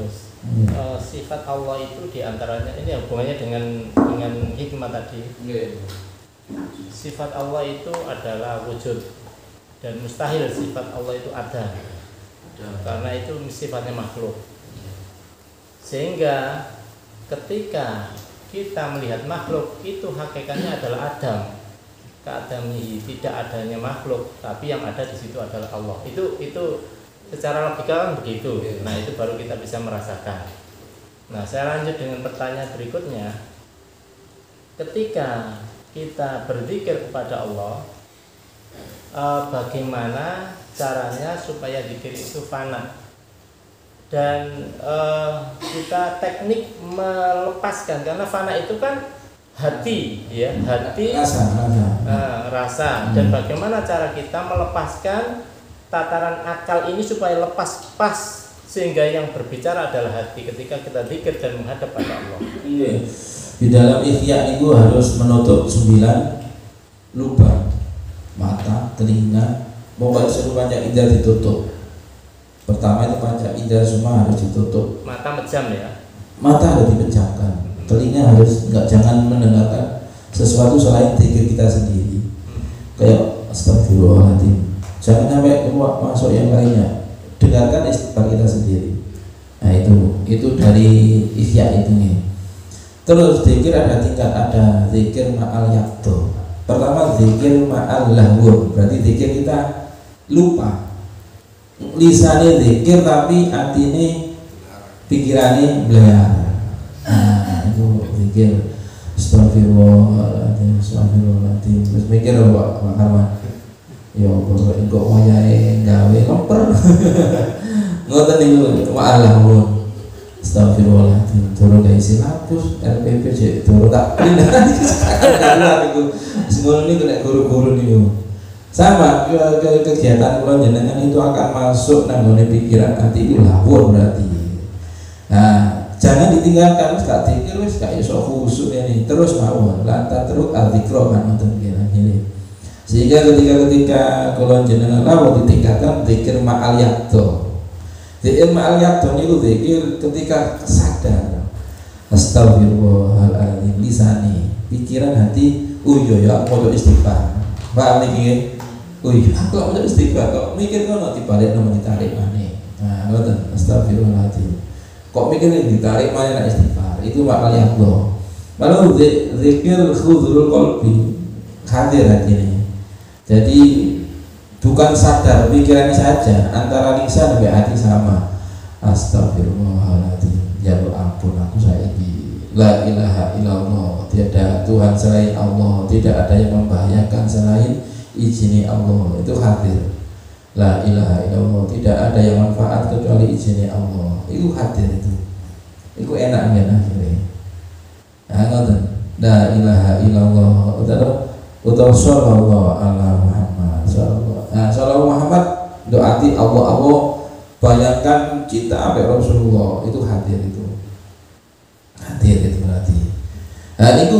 Gus. Sifat Allah itu diantaranya ini hubungannya dengan hikmah tadi. Sifat Allah itu adalah wujud dan mustahil sifat Allah itu ada karena itu sifatnya makhluk. Sehingga ketika kita melihat makhluk itu hakikatnya adalah Adam, keadamihi, tidak adanya makhluk, tapi yang ada di situ adalah Allah. Itu secara logika kan begitu. Nah itu baru kita bisa merasakan. Nah saya lanjut dengan pertanyaan berikutnya. Ketika kita berzikir kepada Allah, bagaimana caranya supaya zikir itu fana? Dan kita teknik melepaskan, karena fana itu kan hati, ya hati, rasa. Dan bagaimana cara kita melepaskan tataran akal ini supaya lepas pas, sehingga yang berbicara adalah hati ketika kita zikir dan menghadap pada Allah. Iya. Di dalam ikhya itu harus menutup 9 lubang, mata, telinga, pokoknya seluruh panca indera ditutup. Pertama itu panca indera semua harus ditutup. Mata mejam ya. Mata harus dipejamkan. Telinga harus jangan mendengarkan sesuatu selain zikir kita sendiri. Kayak astagfirullahaladzim. Jangan sampai masuk yang lainnya. Dengarkan istighfar kita sendiri. Nah itu dari ikhya itu nih. Terus zikir ada tingkat, ada zikir ma'al yakto. Pertama zikir ma'al lahwur, berarti zikir kita lupa. Lisannya zikir tapi hatinya pikirannya belayar. Nah itu zikir astagfirullahaladzim, astagfirullahaladzim. Terus mikir Pak Karman, ya Allah, kok wayahe gawe lemper. Ngoten niku ma'alahun. Astagfirullahaladzim. Turun gawe silabus RPP cek turun tak pindah niku. Semono niku nek guru-guru niku. Sama kegiatan kula jenengan itu akan masuk nang ngone pikiran hati itu lawur berarti. Nah, jangan ditinggalkan wis gak dikir wis gak iso khusuk ini. Terus mawon lantar terus al-dzikra kan ngoten ini. Sehingga ketika kula jenengan lawuh ditingkatkan zikir ma'al yakto. Zikir ma'al yakto niku zikir ketika sadar. Astagfirullahaladzim, lisani, pikiran hati, ya mau istighfar. Paham niki? Aku mau istighfar kok mikir kono dibalik nomor ditarik maneh. Nah, ngoten astagfirullahaladzim. Kok mikir ditarik maneh nek istighfar. Itu ma'al yakto. Lalu zikir huzurul qalbi, hadir hatinya. Jadi bukan sadar pikirannya saja, antara lisan sampai hati sama. Astagfirullahaladzim, ya ampun aku saiki. La ilaha illallah, tiada Tuhan selain Allah, tidak ada yang membahayakan selain izin Allah. Itu hadir. La ilaha illallah, tidak ada yang manfaat kecuali izin Allah. Itu hadir itu. Itu enak kan akhirnya. Nah, ngoten. La ilaha illallah, utawa sallallahu ala Muhammad sallallahu. Nah, sallallahu Muhammad doati Allah bayangkan cinta sampai Rasulullah, itu hadir itu. Hadir itu berarti. Nah, itu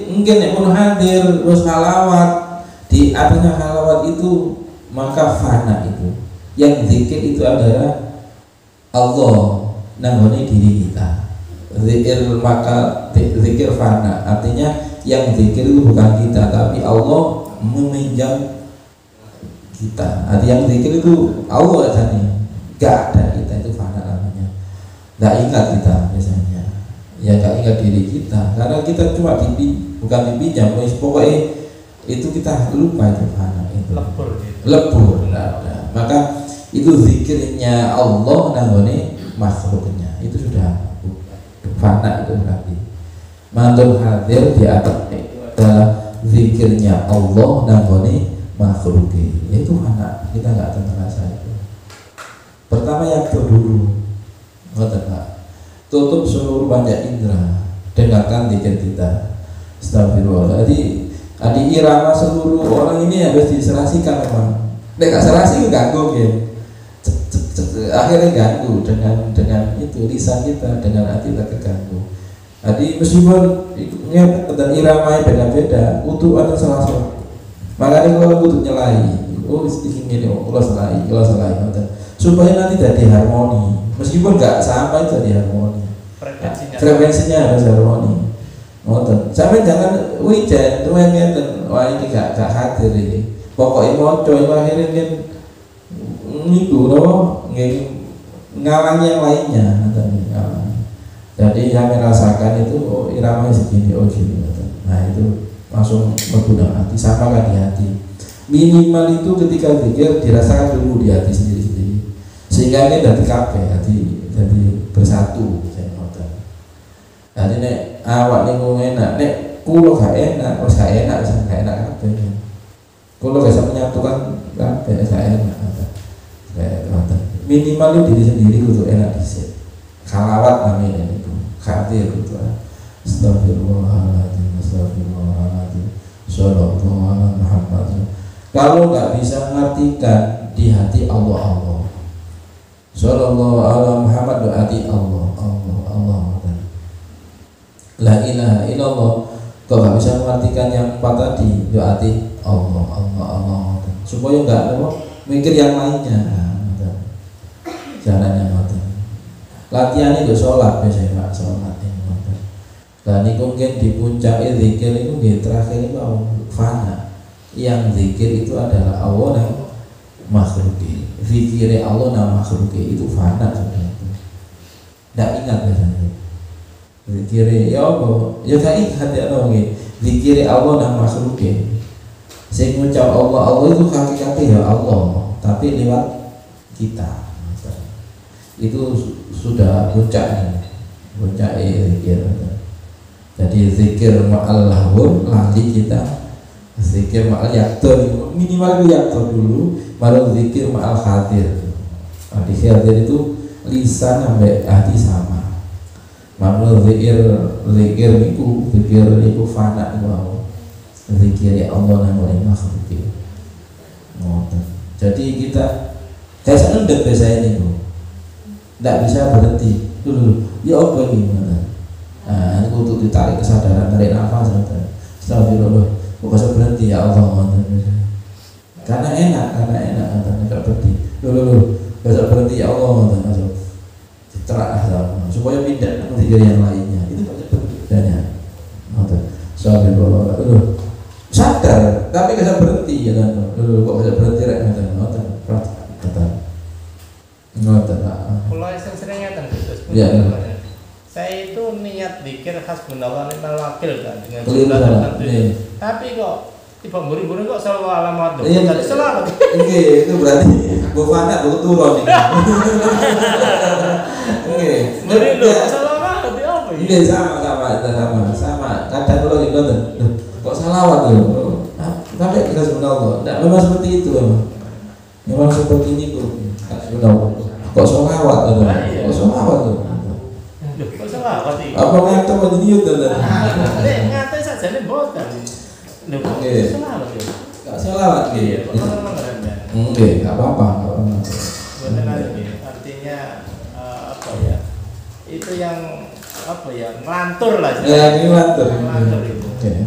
mungkin yang mau hadir terus halawat, di artinya halawat itu maka fana itu. Yang zikir itu adalah Allah nanggone diri kita. Zikir maka zikir fana, artinya yang zikir itu bukan kita tapi Allah meminjam kita. Arti yang zikir itu Allah tadi, gak ada kita, itu fana namanya. Gak ingat kita biasanya, ya gak ingat diri kita karena kita cuma bukan dipinjam, pokoknya itu kita lupa, itu fana itu lebur gak ada. Maka itu zikirnya Allah nanggone makhluknya, itu sudah fana itu berarti. Mantul hadir di atas itu adalah zikirnya Allah nanggone makhluknya, itu fana, kita nggak akan merasa itu. Pertama yang dulu, ngoten Pak, tutup seluruh panca indera, dengarkan zikir kita. Astagfirullah. Jadi irama seluruh orang ini harus diserasikan memang. Nek gak serasi ganggu ya. Akhirnya ganggu dengan itu lisan kita, dengan hati kita keganggu. Jadi meskipun dan irama beda-beda, utuh ada salah satu. Makanya kalau butuh nyelai, oh ini kalau salah supaya nanti jadi harmoni, meskipun nggak sama itu jadi harmoni, frekuensinya harus harmoni. Sampai jangan wijen, tuh ngeten, wah ini gak hadir ini. Pokoknya mau coba akhirnya kan itu loh, ngalangi yang lainnya. Jadi yang merasakan itu oh iramanya segini, oh gini. Nah itu langsung berguna hati, sama kan di hati. Minimal itu ketika zikir dirasakan dulu di hati sendiri-sendiri, sehingga ini dari kafe, hati jadi bersatu. Jadi nek awak niku enak, nek kulo gak enak, terus gak enak, bisa gak enak kabeh. Kulo gak bisa menyatukan kabeh, gak enak. Minimal itu diri sendiri kudu enak dhisik. Khalawat namanya itu, khatir kudu. Astagfirullahaladzim, astagfirullahaladzim. Shallallahu alaihi Muhammad. Kalau nggak bisa mengartikan di hati Allah. Shallallahu alaihi Muhammad berarti Allah. La ilaha illallah. Kau gak bisa mengartikan yang empat tadi, berarti Allah. Supaya enggak mikir yang lainnya. Caranya ngoten. Latihan itu sholat biasanya Pak, sholat ini ngoten. Dan ini mungkin di puncak zikir itu terakhir itu fana. Yang zikir itu adalah Allah dan makhluki. Zikirnya Allah dan makhluki itu fana sudah itu. Tidak ingat biasanya. Zikir ya Allah, ya gak ingat ya Allah nggih. Zikir Allah nang makhluke. Sing ngucap Allah itu hakikatnya ya Allah, tapi lewat kita. Itu sudah puncaknya. Puncaknya zikir. Jadi zikir ma'al lahur lali kita. Zikir ma'al yaktur, minimal yaktur dulu, baru zikir ma'al khadir. Khadir itu lisan sampai hati sama. Maklum zikir niku fana wow. Zikir ya Allah nang ora makhluk. Jadi kita kayak senendek biasa ini bu, tidak bisa berhenti dulu. Ya apa gimana? Nah, itu untuk ditarik kesadaran, tarik nafas. Astagfirullah, kok berhenti ya Allah. Karena enak, nggak berhenti. Dulu, berhenti ya Allah. Terang supaya pindah ke zikir yang lainnya itu banyak bedanya. Astagfirullah dulu sadar tapi bisa berhenti ya kan dulu kok bisa berhenti rek ngoten kalau sering ngeten Gus. Ya. Saya itu niat zikir hasbunallah wa ni'mal wakil kan dengan jumlah tertentu. Tapi kok tiba buru-buru kok selalu alamat iya, tadi selalu itu berarti bufana turun nih. Oke, beri lu salah di apa ya? Iya sama. Kadang kalau gitu kok salawat tuh. Tapi kita subhanallah. Tidak memang seperti itu memang seperti ini tuh. Subhanallah. Kok salawat tuh? Kok salawat tuh? Kok salawat sih? Apa ngato begini tuh? Ngato saja nih bosan. Oke. Salawat ya. Gak salawat gitu. Oke, nggak apa-apa. Benar artinya apa ya? Itu yang apa ya? Ngelantur lah. Ya, ini ngelantur. Itu. Oke.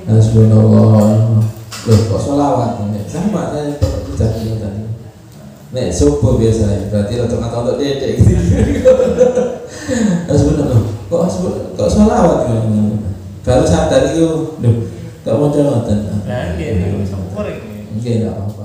Hasbunallah. Loh, kok sholawat? Sama saya tadi. Nek subuh biasa, berarti untuk dedek gitu. Hasbunallah. Kok sholawat? Baru sadar itu, loh, gak mau jalan. Nah, gini, sempurna. Oke, nggak apa-apa.